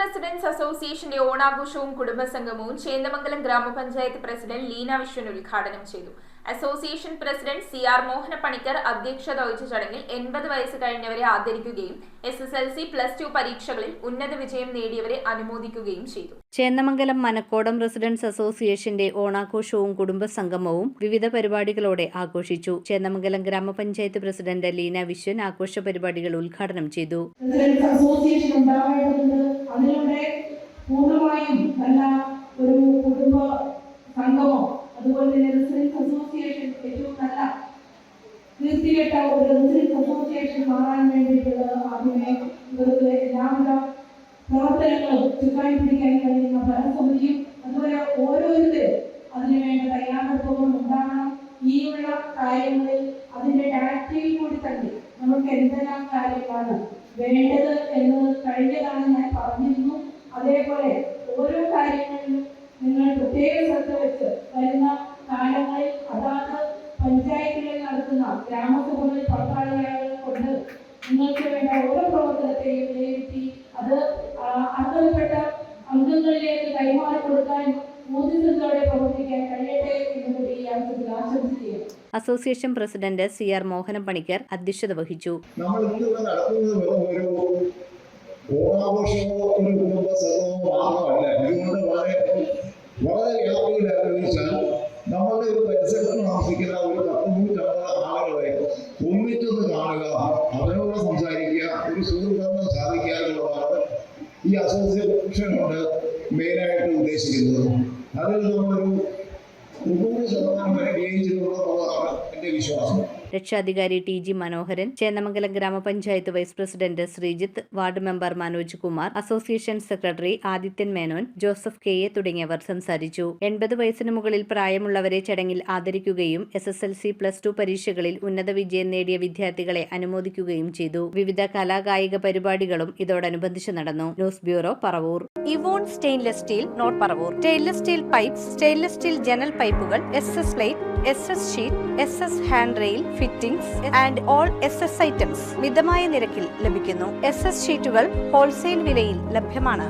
Residence അസോസിയേഷന്റെ ഓണാഘോഷവും കുടുംബസംഗമവും ചേന്ദമംഗലം ഗ്രാമപഞ്ചായത്ത് president Leena Viswan ഉദ്ഘാടനം ചെയ്തു. അസോസിയേഷൻ പ്രസിഡന്റ് CR മോഹന പണിക്കർ അധ്യക്ഷത വഹിച്ച ചടങ്ങിൽ 80 വയസ്സ് കഴിഞ്ഞവരെ ആദരിക്കുകയും SSLC+2 പരീക്ഷകളിൽ ഉന്നത വിജയം നേടിയവരെ അനുമോദിക്കുകയും ചെയ്തു. ചേന്ദമംഗലം മനക്കോടം റെസിഡൻസ് അസോസിയേഷന്റെ ഓണാഘോഷവും കുടുംബസംഗമവും വിവിധ പരിപാടികളോടെ ആഘോഷിച്ചു. ചേന്ദമംഗലം ഗ്രാമപഞ്ചായത്ത് പ്രസിഡന്റ് ലീന വിശ്വൻ ആഘോഷ പരിപാടികൾ ഉദ്ഘാടനം ചെയ്തു. അതിലൂടെ പൂർണ്ണമായും നല്ല ഒരു കുടുംബ സംഗമം, അതുപോലെ തന്നെ റെസിഡൻസ് അസോസിയേഷൻ ഏറ്റവും നല്ല തീർച്ചയായിട്ട ഒരു റെസിഡൻസ് അസോസിയേഷൻ മാറാൻ വേണ്ടിയിട്ടുള്ള ആദ്യമേ ഇവർക്ക് എല്ലാവിധ പ്രവർത്തനങ്ങളും ചുക്കാൻ പിടിക്കാൻ കഴിയുന്ന ഭരണസമിതിയും അതുപോലെ ഓരോരുത്തരും അതിനുവേണ്ട തയ്യാറെടുപ്പുകൾ ഉണ്ടാകണം. ഈയുള്ള കാര്യങ്ങളിൽ അതിന്റെ ഡയറക്റ്റീവിൽ കൂടി തന്നെ നമുക്ക് എന്തെല്ലാം കാര്യങ്ങളാണ് വേണ്ടത് എന്ന് കഴിഞ്ഞതാണ് ഞാൻ പറഞ്ഞിരുന്നു. അതേപോലെ ഓരോ കാര്യങ്ങളിലും നിങ്ങൾ പ്രത്യേക ശ്രദ്ധ വെച്ച് വരുന്ന കാലങ്ങളിൽ അതാത് പഞ്ചായത്തുകളിൽ നടത്തുന്ന ഗ്രാമസഭകളിൽ പങ്കാളിയായവരെ കൊണ്ട് നിങ്ങൾക്ക് വേണ്ട ഓരോ പ്രവർത്തനത്തെയും വിലയിരുത്തി അത് അർഹതപ്പെട്ട അംഗങ്ങളിലേക്ക് കൈമാറി കൊടുക്കാൻ ഊർജ്ജത്തോടെ പ്രവർത്തിക്കാൻ കഴിയട്ടെ എന്ന് കൂടി ഈ അവസരത്തിൽ ആശംസിക്കുകയാണ്. അസോസിയേഷൻ പ്രസിഡന്റ് CR മോഹന പണിക്കർ അധ്യക്ഷത വഹിച്ചു. നമ്മൾ ഇന്നിവിടെ നടത്തുന്നത് ഒരു ഓണാഘോഷമോ ഒരു കുടുംബസംഗമോ മാത്രമല്ല. ഇതുകൊണ്ട് വളരെ വ്യാപകമായി ആലോചിച്ചാൽ നമ്മളുടെ ഒരു പരിസരത്ത് താമസിക്കുന്ന ഒരു 150 ആളുകളെ ഒന്നിച്ചൊന്ന് കാണുക, അവരോട് സംസാരിക്കുക, ഒരു സുഹൃത്തുബന്ധം സാധിക്കുക എന്നുള്ളതാണ് ഈ അസോസിയേഷൻ കൊണ്ട് മെയിനായിട്ട് ഉദ്ദേശിക്കുന്നത്. അതിൽ നമ്മളൊരു 100% വരെ വിജയിച്ചിട്ടുള്ളതാണ് എന്റെ വിശ്വാസം. രക്ഷാധികാരി TG മനോഹരൻ, ചേന്ദമംഗലം ഗ്രാമപഞ്ചായത്ത് vice president Sreejith, ward member Manoj Kumar, association secretary Adithyan Menon, Joseph KA തുടങ്ങിയവർ സംസാരിച്ചു. 80 വയസ്സിന് മുകളിൽ പ്രായമുള്ളവരെ ചടങ്ങിൽ ആദരിക്കുകയും SSLC+2 പരീക്ഷകളിൽ ഉന്നത വിജയം നേടിയ വിദ്യാർത്ഥികളെ അനുമോദിക്കുകയും ചെയ്തു. വിവിധ കലാകായിക പരിപാടികളും ഇതോടനുബന്ധിച്ച് നടന്നു. News bureau, Paravur. Evon stainless steel, north Paravur. Stainless steel pipes, stainless steel ജനൽ പൈപ്പുകൾ, SS plate, SS sheet, SS hand rail, fittings and all SS items മിതമായ നിരക്കിൽ ലഭിക്കുന്നു. SS ഷീറ്റുകൾ ഹോൾസെയിൽ വിലയിൽ ലഭ്യമാണ്.